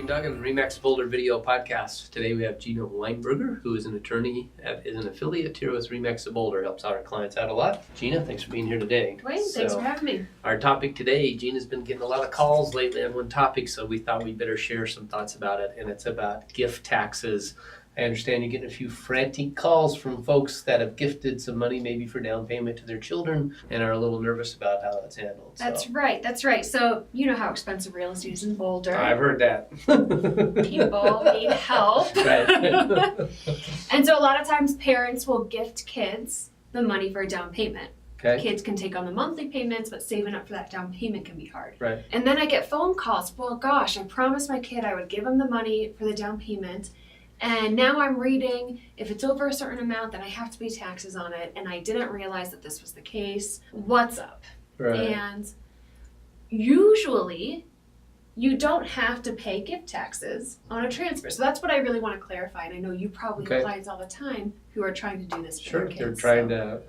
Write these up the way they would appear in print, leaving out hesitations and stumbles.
Dave Duggan, Remax Boulder Video Podcast. Today we have Gina Weinberger, who is an attorney, is an affiliate here with Remax Boulder, helps out our clients out a lot. Gina, thanks for being here today. Dwayne, thanks for having me. Our topic today, Gina's been getting a lot of calls lately on one topic, so we thought we'd better share some thoughts about it, and it's about gift taxes. I understand you're getting a few frantic calls from folks that have gifted some money maybe for down payment to their children and are a little nervous about how that's handled. That's right. So you know how expensive real estate is in Boulder. I've heard that. People need help. Right. And so a lot of times parents will gift kids the money for a down payment. Okay. Kids can take on the monthly payments, but saving up for that down payment can be hard. Right. And then I get phone calls, well, gosh, I promised my kid I would give him the money for the down payment. And now I'm reading, if it's over a certain amount, then I have to pay taxes on it. And I didn't realize that this was the case. What's up? Right. And usually, you don't have to pay gift taxes on a transfer. So that's what I really want to clarify. And I know you probably have clients all the time who are trying to do this for their kids. They're trying to,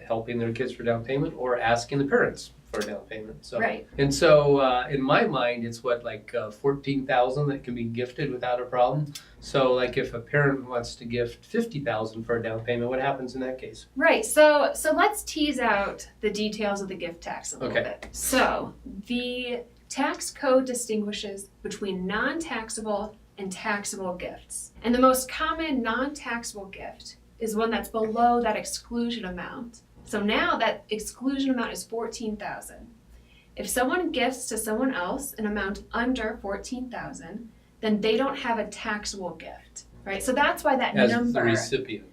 helping their kids for down payment or asking the parents for a down payment. So, right. And so in my mind, it's like $14,000 that can be gifted without a problem. So like if a parent wants to gift $50,000 for a down payment, what happens in that case? Right. So let's tease out the details of the gift tax a little bit. So the tax code distinguishes between non-taxable and taxable gifts. And the most common non-taxable gift is one that's below that exclusion amount. So now that exclusion amount is $14,000. If someone gifts to someone else an amount under $14,000, then they don't have a taxable gift, right? So that's why that as number. As the recipient.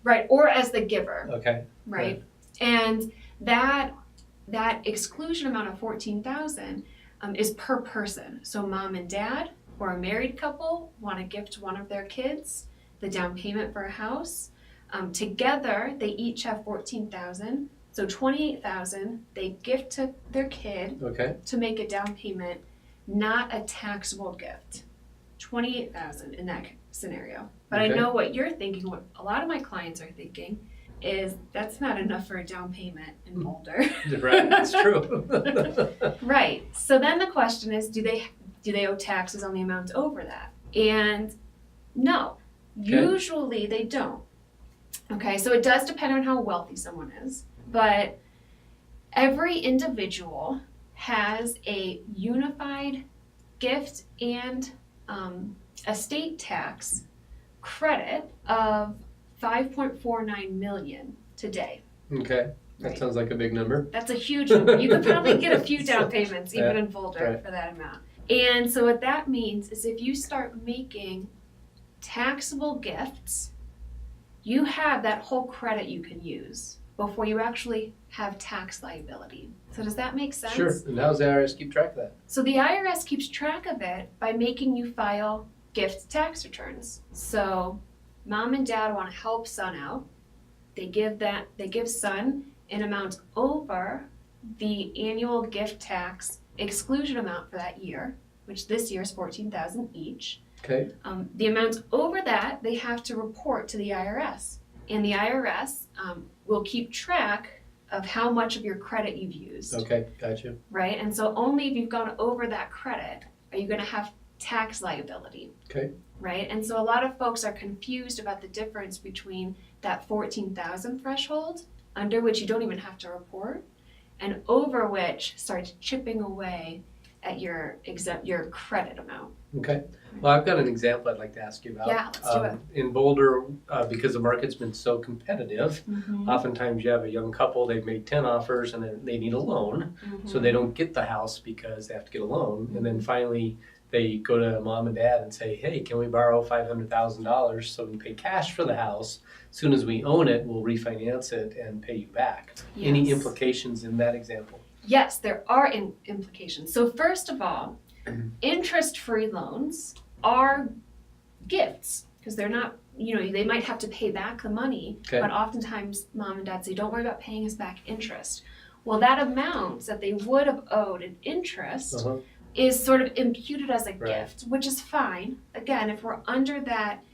Right, or as the giver. Okay. Right, and that exclusion amount of $14,000 is per person. So mom and dad or a married couple want to gift one of their kids the down payment for a house. Together, they each have $14,000. So $28,000 they gift to their kid to make a down payment, not a taxable gift. $28,000 in that scenario. But I know what you're thinking, what a lot of my clients are thinking is that's not enough for a down payment in Boulder. Right, that's true. Right. So then the question is, do they owe taxes on the amounts over that? And no, usually they don't. Okay, so it does depend on how wealthy someone is, but every individual has a unified gift and estate tax credit of $5.49 million today. Okay, that sounds like a big number. That's a huge number. You could probably get a few down payments even in Boulder for that amount. And so what that means is if you start making taxable gifts, you have that whole credit you can use before you actually have tax liability. So does that make sense? Sure, and how does the IRS keep track of that? So the IRS keeps track of it by making you file gift tax returns. So mom and dad want to help son out. They give son an amount over the annual gift tax exclusion amount for that year, which this year is $14,000 each. Okay. The amount over that they have to report to the IRS, and the IRS will keep track of how much of your credit you've used. Okay, gotcha. Right, and so only if you've gone over that credit are you going to have tax liability. Okay. Right, and so a lot of folks are confused about the difference between that $14,000 threshold, under which you don't even have to report, and over which starts chipping away at your credit amount. Okay. Well, I've got an example I'd like to ask you about. Yeah, let's do it. In Boulder, because the market's been so competitive, oftentimes you have a young couple, they've made 10 offers and then they need a loan. So they don't get the house because they have to get a loan. And then finally they go to mom and dad and say, hey, can we borrow $500,000 so we can pay cash for the house? As soon as we own it, we'll refinance it and pay you back. Yes. Any implications in that example? Yes, there are implications. So first of all, interest-free loans are gifts because they're not, they might have to pay back the money, but oftentimes mom and dad say, don't worry about paying us back interest. Well, that amount that they would have owed in interest is sort of imputed as a gift, which is fine. Again, if we're under that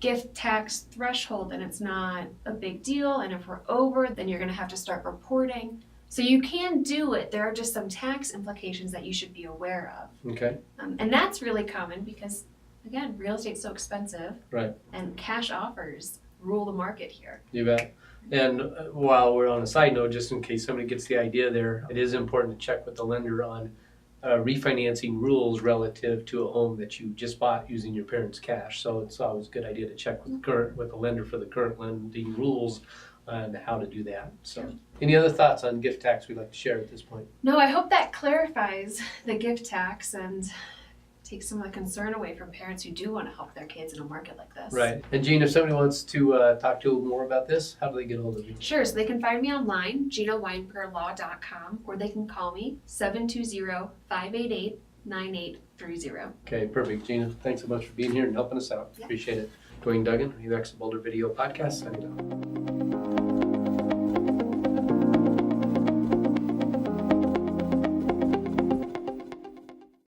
gift tax threshold, then it's not a big deal. And if we're over, then you're going to have to start reporting. So you can do it. There are just some tax implications that you should be aware of. Okay. And that's really common because, again, real estate's so expensive. Right. And cash offers rule the market here. You bet. And while we're on a side note, just in case somebody gets the idea there, it is important to check with the lender on refinancing rules relative to a home that you just bought using your parents' cash. So it's always a good idea to check with the lender for the current lending rules and how to do that. So, any other thoughts on gift tax we'd like to share at this point? No, I hope that clarifies the gift tax and takes some of the concern away from parents who do want to help their kids in a market like this. Right. And Jean, if somebody wants to talk to you more about this, how do they get a hold of you? Sure. So they can find me online, GinaWeinbergerLaw.com, or they can call me 720-588-9830. Okay, perfect. Gina, thanks so much for being here and helping us out. Yeah. Appreciate it. Dwayne Duggan, UX Boulder Video Podcast, signing off.